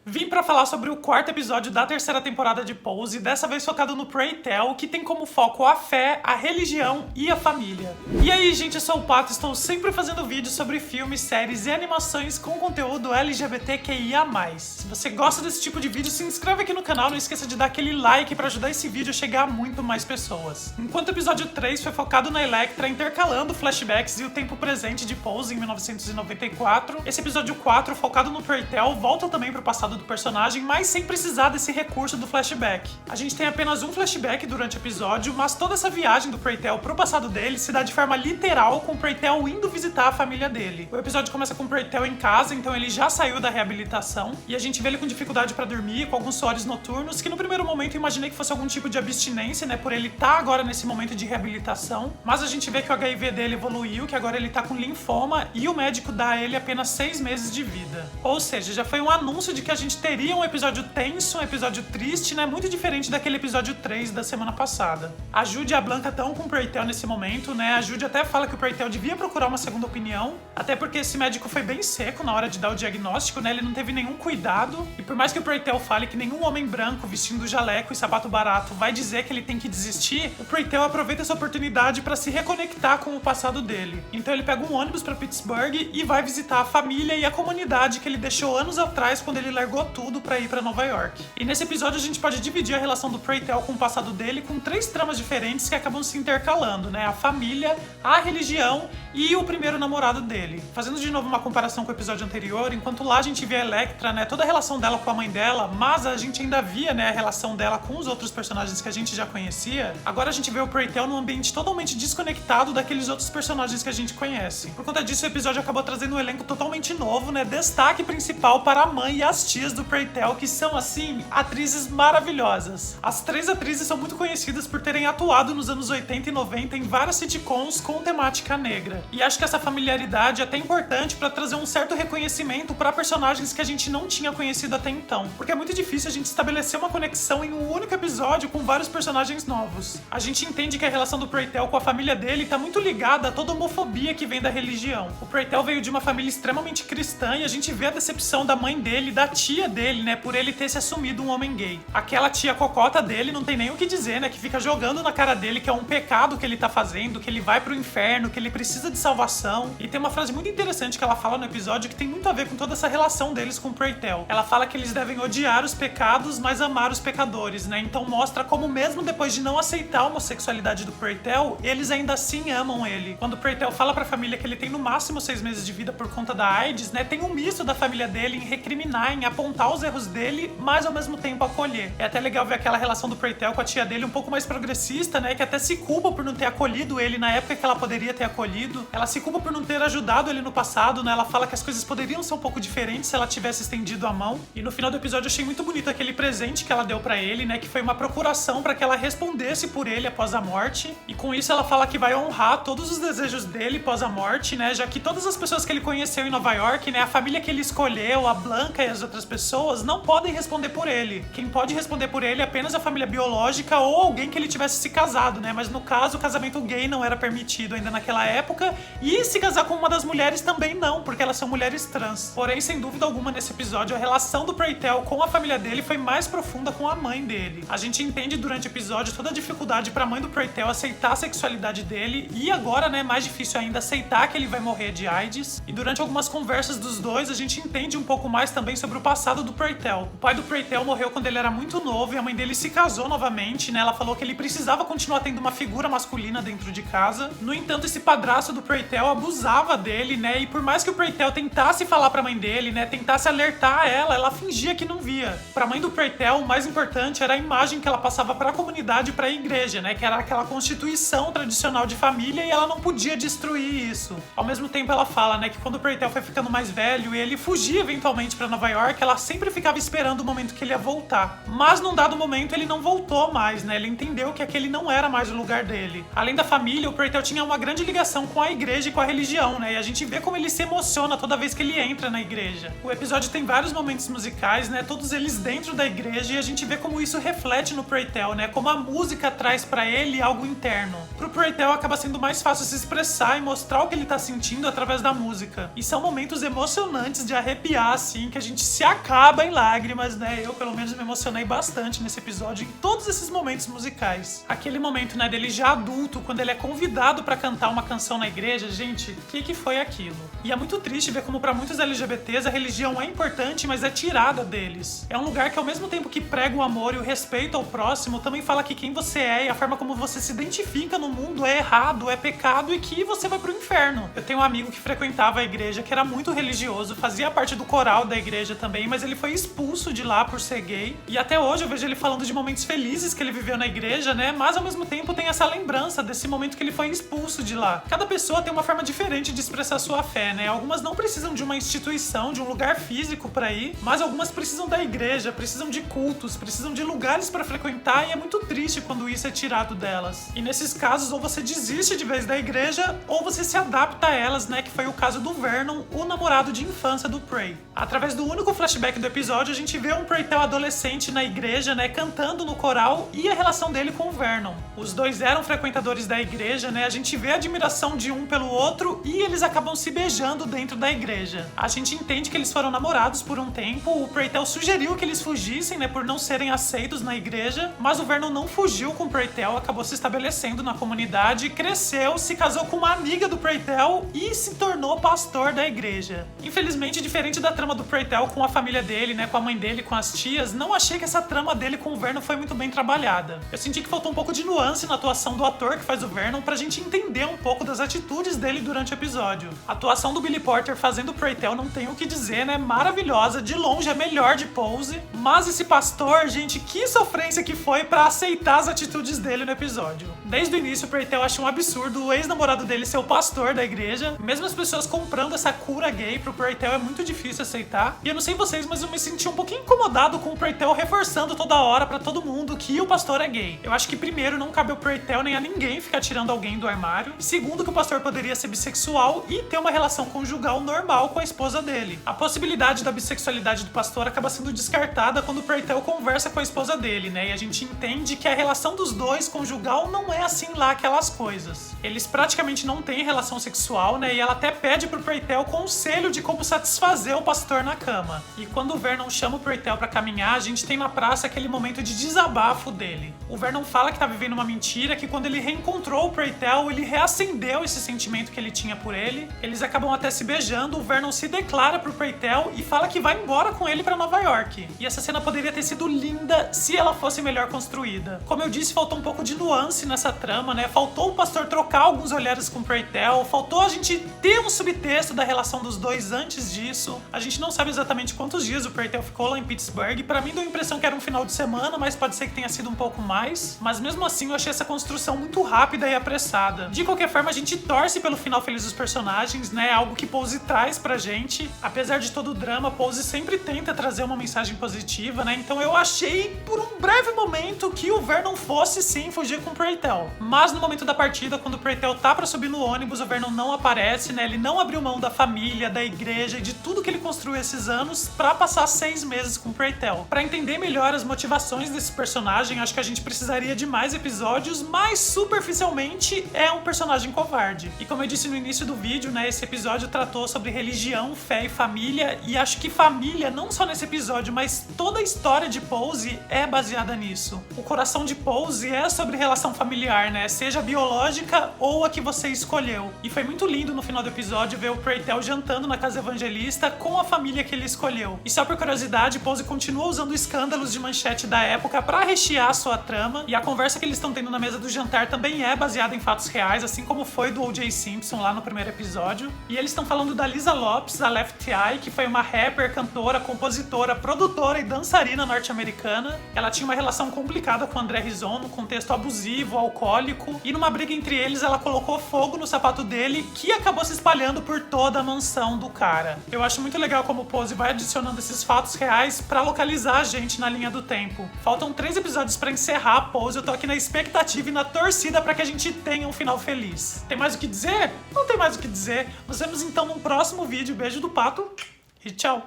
Vim pra falar sobre o quarto episódio da terceira temporada de Pose, dessa vez focado no Pray Tell, que tem como foco a fé, a religião e a família. E aí, gente, eu sou o Pato, estou sempre fazendo vídeos sobre filmes, séries e animações com conteúdo LGBTQIA+. Se você gosta desse tipo de vídeo, se inscreve aqui no canal, não esqueça de dar aquele like pra ajudar esse vídeo a chegar a muito mais pessoas. Enquanto o episódio 3 foi focado na Elektra, intercalando flashbacks e o tempo presente de Pose em 1994, esse episódio 4, focado no Pray Tell, volta também pro passado do personagem, mas sem precisar desse recurso do flashback. A gente tem apenas um flashback durante o episódio, mas toda essa viagem do Pray Tell pro passado dele se dá de forma literal, com o Pray Tell indo visitar a família dele. O episódio começa com o Pray Tell em casa, então ele já saiu da reabilitação, e a gente vê ele com dificuldade pra dormir, com alguns suores noturnos, que no primeiro momento eu imaginei que fosse algum tipo de abstinência, né, por ele estar agora nesse momento de reabilitação, mas a gente vê que o HIV dele evoluiu, que agora ele tá com linfoma, e o médico dá a ele apenas 6 meses de vida. Ou seja, já foi um anúncio de que a gente teria um episódio tenso, um episódio triste, né? Muito diferente daquele episódio 3 da semana passada. A Jude e a Blanca estão com o Pray Tell nesse momento, né? A Jude até fala que o Pray Tell devia procurar uma segunda opinião, até porque esse médico foi bem seco na hora de dar o diagnóstico, né? Ele não teve nenhum cuidado, e por mais que o Pray Tell fale que nenhum homem branco vestindo jaleco e sapato barato vai dizer que ele tem que desistir, o Pray Tell aproveita essa oportunidade para se reconectar com o passado dele. Então ele pega um ônibus para Pittsburgh e vai visitar a família e a comunidade que ele deixou anos atrás quando ele largou tudo pra ir pra Nova York. E nesse episódio a gente pode dividir a relação do Pray Tell com o passado dele com 3 tramas diferentes que acabam se intercalando, né? A família, a religião e o primeiro namorado dele. Fazendo de novo uma comparação com o episódio anterior, enquanto lá a gente vê a Elektra, né? Toda a relação dela com a mãe dela, mas a gente ainda via, né, a relação dela com os outros personagens que a gente já conhecia. Agora a gente vê o Pray Tell num ambiente totalmente desconectado daqueles outros personagens que a gente conhece. Por conta disso, o episódio acabou trazendo um elenco totalmente novo, né? Destaque principal para a mãe e as tias do Pray Tell, que são, assim, atrizes maravilhosas. As 3 atrizes são muito conhecidas por terem atuado nos anos 80 e 90 em várias sitcoms com temática negra. E acho que essa familiaridade é até importante para trazer um certo reconhecimento para personagens que a gente não tinha conhecido até então. Porque é muito difícil a gente estabelecer uma conexão em um único episódio com vários personagens novos. A gente entende que a relação do Pray Tell com a família dele tá muito ligada a toda a homofobia que vem da religião. O Pray Tell veio de uma família extremamente cristã e a gente vê a decepção da mãe dele e da tia dele, né, por ele ter se assumido um homem gay. Aquela tia cocota dele não tem nem o que dizer, né, que fica jogando na cara dele que é um pecado que ele tá fazendo, que ele vai pro inferno, que ele precisa de salvação. E tem uma frase muito interessante que ela fala no episódio que tem muito a ver com toda essa relação deles com o Pray Tell. Ela fala que eles devem odiar os pecados, mas amar os pecadores, né, então mostra como mesmo depois de não aceitar a homossexualidade do Pray Tell, eles ainda assim amam ele. Quando o Pray Tell fala pra família que ele tem no máximo 6 meses de vida por conta da AIDS, né, tem um misto da família dele em recriminar, em apontar os erros dele, mas ao mesmo tempo acolher. É até legal ver aquela relação do Pray Tell com a tia dele um pouco mais progressista, né, que até se culpa por não ter acolhido ele na época que ela poderia ter acolhido. Ela se culpa por não ter ajudado ele no passado, né, ela fala que as coisas poderiam ser um pouco diferentes se ela tivesse estendido a mão. E no final do episódio eu achei muito bonito aquele presente que ela deu pra ele, né, que foi uma procuração pra que ela respondesse por ele após a morte. E com isso ela fala que vai honrar todos os desejos dele após a morte, né, já que todas as pessoas que ele conheceu em Nova York, né, a família que ele escolheu, a Blanca e as outras pessoas, não podem responder por ele. Quem pode responder por ele é apenas a família biológica ou alguém que ele tivesse se casado, né? Mas no caso, o casamento gay não era permitido ainda naquela época, e se casar com uma das mulheres também não, porque elas são mulheres trans. Porém, sem dúvida alguma, nesse episódio, a relação do Pray Tell com a família dele foi mais profunda com a mãe dele. A gente entende durante o episódio toda a dificuldade pra mãe do Pray Tell aceitar a sexualidade dele, e agora, né, mais difícil ainda aceitar que ele vai morrer de AIDS. E durante algumas conversas dos dois, a gente entende um pouco mais também sobre o passado do Pray Tell. O pai do Pray Tell morreu quando ele era muito novo e a mãe dele se casou novamente, né? Ela falou que ele precisava continuar tendo uma figura masculina dentro de casa. No entanto, esse padrasto do Pray Tell abusava dele, né? E por mais que o Pray Tell tentasse falar pra mãe dele, né, tentasse alertar ela fingia que não via. Pra mãe do Pray Tell, o mais importante era a imagem que ela passava pra comunidade e pra igreja, né? Que era aquela constituição tradicional de família e ela não podia destruir isso. Ao mesmo tempo, ela fala, né, que quando o Pray Tell foi ficando mais velho e ele fugia eventualmente pra Nova York, ela sempre ficava esperando o momento que ele ia voltar. Mas num dado momento ele não voltou mais, né? Ele entendeu que aquele não era mais o lugar dele. Além da família, o Pray Tell tinha uma grande ligação com a igreja e com a religião, né? E a gente vê como ele se emociona toda vez que ele entra na igreja. O episódio tem vários momentos musicais, né? Todos eles dentro da igreja, e a gente vê como isso reflete no Pray Tell, né? Como a música traz pra ele algo interno. Pro Pray Tell acaba sendo mais fácil se expressar e mostrar o que ele tá sentindo através da música. E são momentos emocionantes de arrepiar, assim, que a gente se acaba em lágrimas, né? Eu, pelo menos, me emocionei bastante nesse episódio, em todos esses momentos musicais. Aquele momento, né, dele já adulto, quando ele é convidado pra cantar uma canção na igreja, gente, o que foi aquilo? E é muito triste ver como pra muitos LGBTs a religião é importante, mas é tirada deles. É um lugar que, ao mesmo tempo que prega o amor e o respeito ao próximo, também fala que quem você é e a forma como você se identifica no mundo é errado, é pecado e que você vai pro inferno. Eu tenho um amigo que frequentava a igreja, que era muito religioso, fazia parte do coral da igreja também, mas ele foi expulso de lá por ser gay. E até hoje eu vejo ele falando de momentos felizes que ele viveu na igreja, né? Mas ao mesmo tempo tem essa lembrança desse momento que ele foi expulso de lá. Cada pessoa tem uma forma diferente de expressar sua fé, né? Algumas não precisam de uma instituição, de um lugar físico pra ir, mas algumas precisam da igreja, precisam de cultos, precisam de lugares pra frequentar, e é muito triste quando isso é tirado delas. E nesses casos, ou você desiste de vez da igreja, ou você se adapta a elas, né? Que foi o caso do Vernon, o namorado de infância do Prey. Através do único flashback do episódio, a gente vê um Preytel adolescente na igreja, né? Cantando no coral, e a relação dele com o Vernon. Os dois eram frequentadores da igreja, né? A gente vê a admiração de um pelo outro e eles acabam se beijando dentro da igreja. A gente entende que eles foram namorados por um tempo, o Preytel sugeriu que eles fugissem, né? Por não serem aceitos na igreja, mas o Vernon não fugiu com o Preytel, acabou se estabelecendo na comunidade, cresceu, se casou com uma amiga do Preytel e se tornou pastor da igreja. Infelizmente, diferente da trama do Preytel com a família dele, né? Com a mãe dele, com as tias, não achei que essa trama dele com o Vernon foi muito bem trabalhada. Eu senti que faltou um pouco de nuance na atuação do ator que faz o Vernon pra gente entender um pouco das atitudes dele durante o episódio. A atuação do Billy Porter fazendo o Preytel não tem o que dizer, né? Maravilhosa, de longe é melhor de Pose. Mas esse pastor, gente, que sofrência que foi pra aceitar as atitudes dele no episódio. Desde o início, o Preytel acha um absurdo o ex-namorado dele ser o pastor da igreja. Mesmo as pessoas comprando essa cura gay pro Preytel é muito difícil aceitar. E eu não sei vocês, mas eu me senti um pouquinho incomodado com o Preytel reforçando toda hora pra todo mundo que o pastor é gay. Eu acho que primeiro não cabe ao Preytel nem a ninguém ficar tirando alguém do armário. E segundo, que o pastor poderia ser bissexual e ter uma relação conjugal normal com a esposa dele. A possibilidade da bissexualidade do pastor acaba sendo descartada quando o Preytel conversa com a esposa dele, né? E a gente entende que a relação dos dois conjugal não é assim lá aquelas coisas. Eles praticamente não têm relação sexual, né? E ela até pede pro Preytel conselho de como satisfazer o pastor na cama. E quando o Vernon chama o Preytel pra caminhar, a gente tem na praça aquele momento de desabafo dele. O Vernon fala que tá vivendo uma mentira, que quando ele reencontrou o Preytel, ele reacendeu esse sentimento que ele tinha por ele. Eles acabam até se beijando, o Vernon se declara pro Preytel e fala que vai embora com ele pra Nova York. E essa cena poderia ter sido linda se ela fosse melhor construída. Como eu disse, faltou um pouco de nuance nessa trama, né? Faltou o pastor trocar alguns olhares com o Preytel, faltou a gente ter um subtexto da relação dos dois antes disso. A gente não sabe exatamente quantos dias o Preytel ficou lá em Pittsburgh. Pra mim deu a impressão que era um final de semana, mas pode ser que tenha sido um pouco mais. Mas mesmo assim eu achei essa construção muito rápida e apressada. De qualquer forma, a gente torce pelo final feliz dos personagens, né? Algo que Pose traz pra gente. Apesar de todo o drama, Pose sempre tenta trazer uma mensagem positiva, né? Então eu achei por um breve momento que o Vernon fosse sim fugir com o Preytel. Mas no momento da partida, quando o Preytel tá pra subir no ônibus, o Vernon não aparece, né? Ele não abriu mão da família, da igreja e de tudo que ele construiu esses anos pra passar 6 meses com o Preytel. Pra entender melhor as motivações desse personagem, acho que a gente precisaria de mais episódios, mas superficialmente é um personagem covarde. E como eu disse no início do vídeo, né? Esse episódio tratou sobre religião, fé e família, e acho que família, não só nesse episódio, mas toda a história de Pose é baseada nisso. O coração de Pose é sobre relação familiar, né? Seja biológica ou a que você escolheu. E foi muito lindo no final do episódio ver o Preytel jantando na casa evangelista com a família que ele escolheu. E só por curiosidade, Pose continua usando escândalos de manchete da época pra rechear a sua trama, e a conversa que eles estão tendo na mesa do jantar também é baseada em fatos reais, assim como foi do O.J. Simpson lá no primeiro episódio. E eles estão falando da Lisa Lopes, a Left Eye, que foi uma rapper, cantora, compositora, produtora e dançarina norte-americana. Ela tinha uma relação complicada com o André Rison, num contexto abusivo, alcoólico, e numa briga entre eles ela colocou fogo no sapato dele, que acabou se espalhando por toda a mansão do cara. Eu acho muito legal como o Pose vai adicionando esses fatos reais pra localizar a gente na linha do tempo. Faltam 3 episódios pra encerrar a Pose, eu tô aqui na expectativa e na torcida pra que a gente tenha um final feliz. Tem mais o que dizer? Não tem mais o que dizer. Nos vemos então num próximo vídeo. Beijo do Pato e tchau!